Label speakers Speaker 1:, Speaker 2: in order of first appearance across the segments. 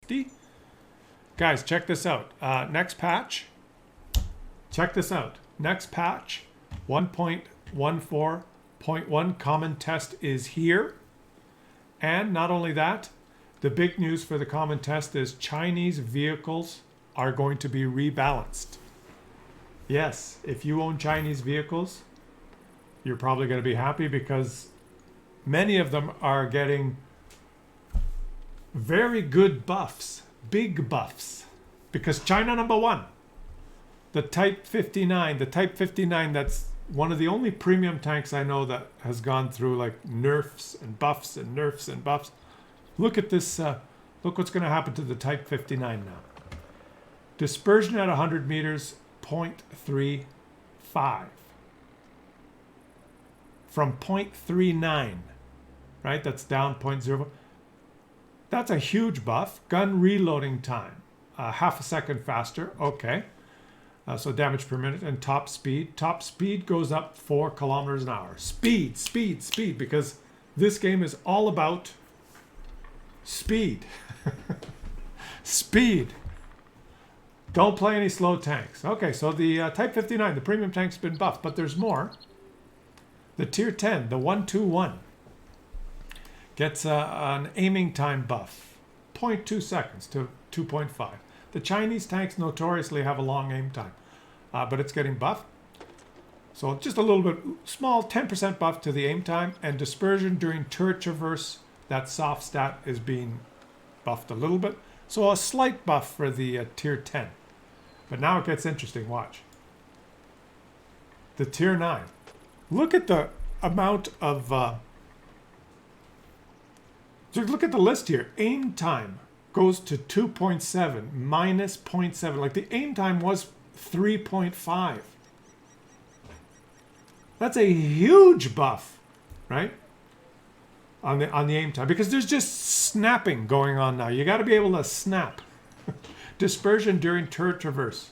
Speaker 1: 50. Guys, check this out. Next patch. Check this out. Next patch, 1.14.1 common test is here. And not only that, the big news for the common test is Chinese vehicles are going to be rebalanced. Yes, if you own Chinese vehicles, you're probably going to be happy because many of them are getting very good buffs, big buffs. Because China #1, the Type 59, that's one of the only premium tanks I know that has gone through like nerfs and buffs and nerfs and buffs. Look at this, look what's going to happen to the Type 59 now. Dispersion at 100 meters, 0.35. From 0.39, right? That's down 0.0. That's a huge buff. Gun reloading time, half a second faster, okay. So damage per minute. And top speed. Top speed goes up 4 kilometers an hour. Speed, speed, speed, because this game is all about speed. Speed. Don't play any slow tanks. Okay, so the Type 59, the premium tank's been buffed, but there's more. The Tier 10, the 121, gets an aiming time buff, 0.2 seconds to 2.5. The Chinese tanks notoriously have a long aim time, but it's getting buffed. So just a little bit, small 10% buff to the aim time, and dispersion during turret traverse, that soft stat is being buffed a little bit. So a slight buff for the Tier 10. But now it gets interesting, watch. The Tier 9. Look at the amount of, so look at the list here. Aim time goes to 2.7, minus 0.7. Like the aim time was 3.5. That's a huge buff, right? On the aim time, because there's just snapping going on now. You got to be able to snap. Dispersion during turret traverse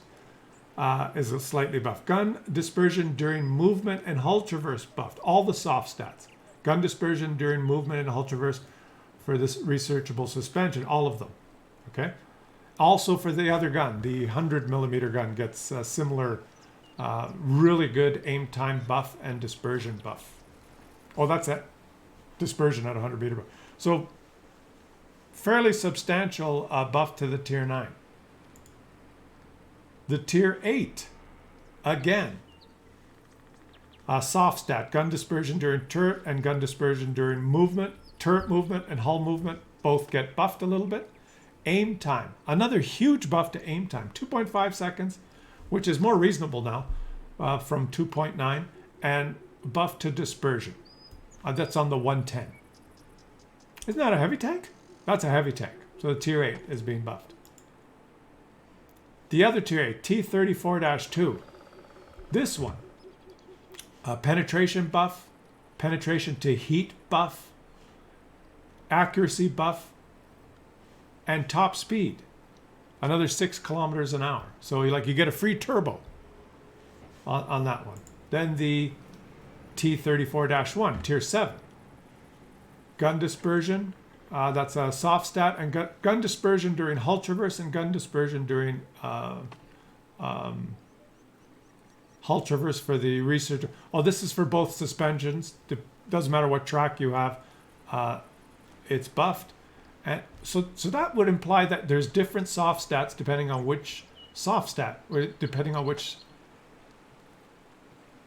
Speaker 1: is a slightly buffed. Gun dispersion during movement and hull traverse buffed. All the soft stats. Gun dispersion during movement and hull traverse for this researchable suspension, all of them. Okay. Also for the other gun, the 100 millimeter gun gets a similar, really good aim time buff and dispersion buff. Oh, that's it. Dispersion at 100 meter buff. So fairly substantial buff to the Tier 9. The Tier 8, again, soft stat, gun dispersion during turret and gun dispersion during movement, turret movement and hull movement both get buffed a little bit. Aim time, another huge buff to aim time, 2.5 seconds, which is more reasonable now from 2.9, and buff to dispersion. That's on the 110. Isn't that a heavy tank? That's a heavy tank. So the Tier 8 is being buffed. The other Tier 8, T-34-2. This one, penetration buff, penetration to heat buff, accuracy buff, and top speed. Another 6 kilometers an hour. So you get a free turbo on that one. Then the T-34-1, Tier 7. Gun dispersion, that's a soft stat, and gun dispersion during hull traverse and gun dispersion during hull traverse for the researcher. Oh, this is for both suspensions. Doesn't matter what track you have, it's buffed. And so that would imply that there's different soft stats depending on which soft stat, depending on which.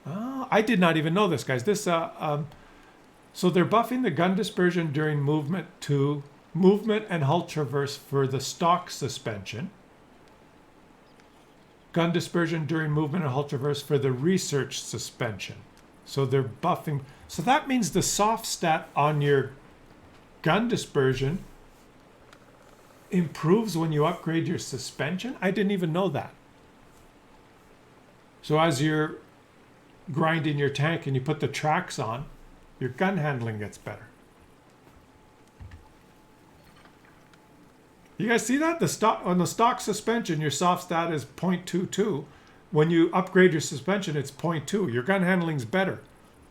Speaker 1: I did not even know this, guys. This so they're buffing the gun dispersion during movement to movement and hull traverse for the stock suspension. Gun dispersion during movement and hull traverse for the research suspension. So they're buffing. So that means the soft stat on your gun dispersion improves when you upgrade your suspension. I didn't even know that. So as you're grinding your tank and you put the tracks on, your gun handling gets better. You guys see that? On the stock suspension, your soft stat is 0.22. When you upgrade your suspension, it's 0.2. Your gun handling's better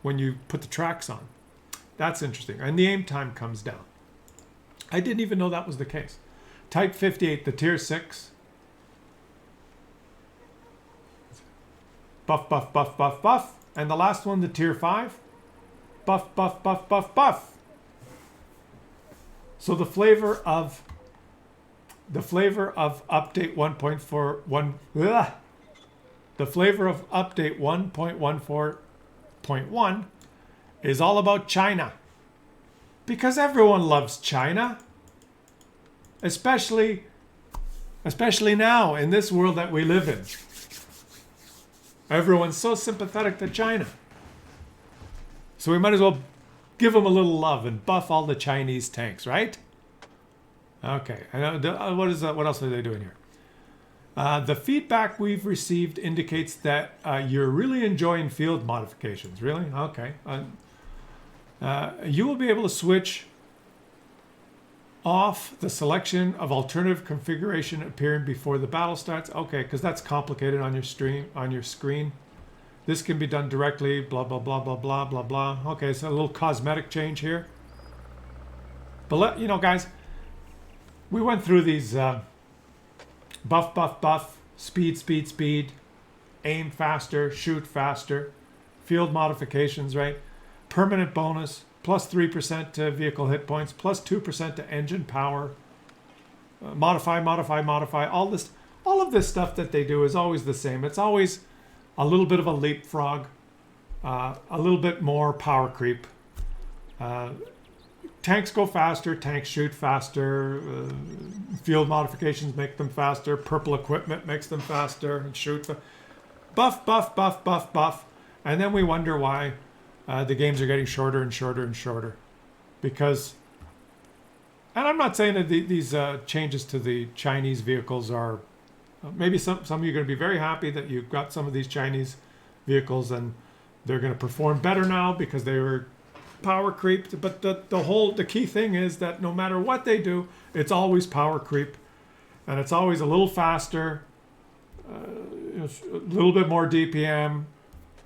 Speaker 1: when you put the tracks on. That's interesting. And the aim time comes down. I didn't even know that was the case. Type 58, the tier 6. Buff, buff, buff, buff, buff. And the last one, the tier 5. Buff, buff, buff, buff, buff. So the flavor of update 1.41 the flavor of update 1.14.1 is all about China. Because everyone loves China. Especially now in this world that we live in. Everyone's so sympathetic to China. So we might as well give them a little love and buff all the Chinese tanks, right? Okay. What else are they doing here? The feedback we've received indicates that you're really enjoying field modifications. Really? Okay. You will be able to switch off the selection of alternative configuration appearing before the battle starts. Okay, because that's complicated on your screen. This can be done directly, blah, blah, blah, blah, blah, blah, blah. Okay, so a little cosmetic change here. But you know, guys, we went through these buff, buff, buff, speed, speed, speed, aim faster, shoot faster, field modifications, right? Permanent bonus, plus 3% to vehicle hit points, plus 2% to engine power. Modify, modify, modify. All of this stuff that they do is always the same. It's always a little bit of a leapfrog, a little bit more power creep. Tanks go faster, tanks shoot faster, field modifications make them faster, purple equipment makes them faster, and shoot. Buff, buff, buff, buff, buff. And then we wonder why the games are getting shorter and shorter and shorter. Because, and I'm not saying that these changes to the Chinese vehicles are, maybe some of you are going to be very happy that you've got some of these Chinese vehicles and they're going to perform better now because they were power creeped. But the key thing is that no matter what they do, it's always power creep, and it's always a little faster, a little bit more DPM.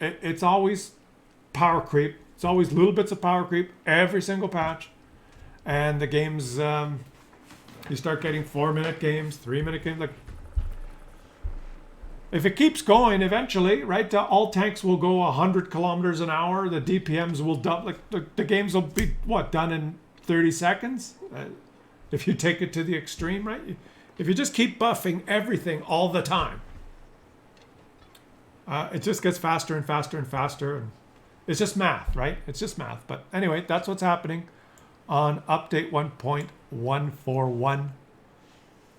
Speaker 1: It's always power creep. It's always little bits of power creep every single patch, and the games you start getting 4-minute games, 3-minute games. Like, if it keeps going, eventually, right, all tanks will go 100 kilometers an hour. The DPMs will double. Like the games will be done in 30 seconds. If you take it to the extreme, right? If you just keep buffing everything all the time, it just gets faster and faster and faster. And it's just math, right? It's just math. But anyway, that's what's happening on update 1.141.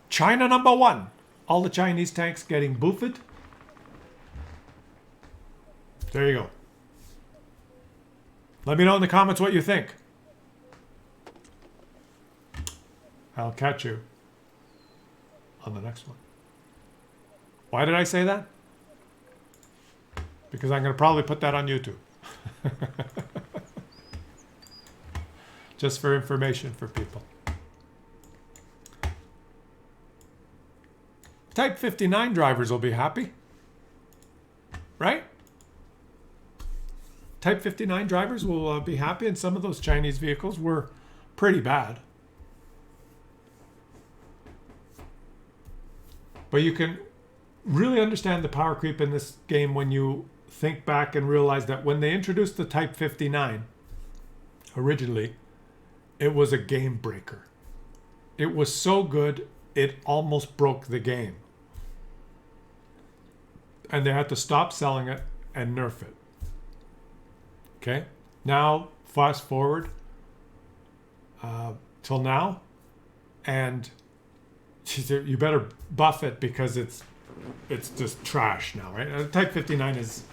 Speaker 1: China number 1. All the Chinese tanks getting buffed. There you go. Let me know in the comments what you think. I'll catch you on the next one. Why did I say that? Because I'm going to probably put that on YouTube. Just for information for people. Type 59 drivers will be happy, right? Type 59 drivers will be happy, and some of those Chinese vehicles were pretty bad. But you can really understand the power creep in this game when you think back and realize that when they introduced the Type 59, originally, it was a game breaker. It was so good, it almost broke the game. And they had to stop selling it and nerf it. Okay? Now, fast forward till now, and you better buff it because it's just trash now, right? Type 59 is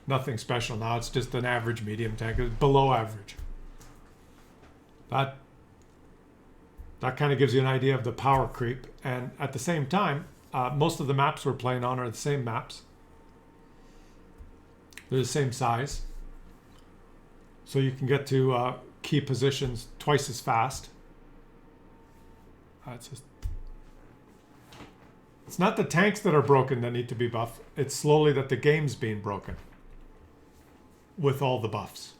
Speaker 1: nothing special now. It's just an average medium tank. It's below average. That kind of gives you an idea of the power creep. And at the same time, most of the maps we're playing on are the same maps. They're the same size. So you can get to key positions twice as fast. It's not the tanks that are broken that need to be buffed. It's slowly that the game's being broken with all the buffs.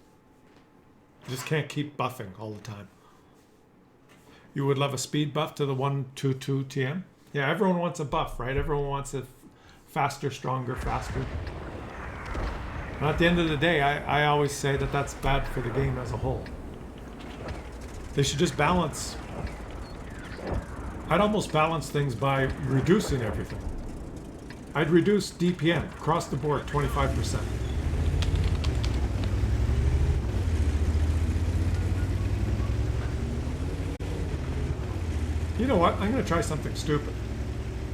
Speaker 1: You just can't keep buffing all the time. You would love a speed buff to the 122 TM? Yeah, everyone wants a buff, right? Everyone wants it faster, stronger, faster. And at the end of the day, I always say that that's bad for the game as a whole. They should just balance. I'd almost balance things by reducing everything. I'd reduce DPM across the board 25%. You know what? I'm going to try something stupid.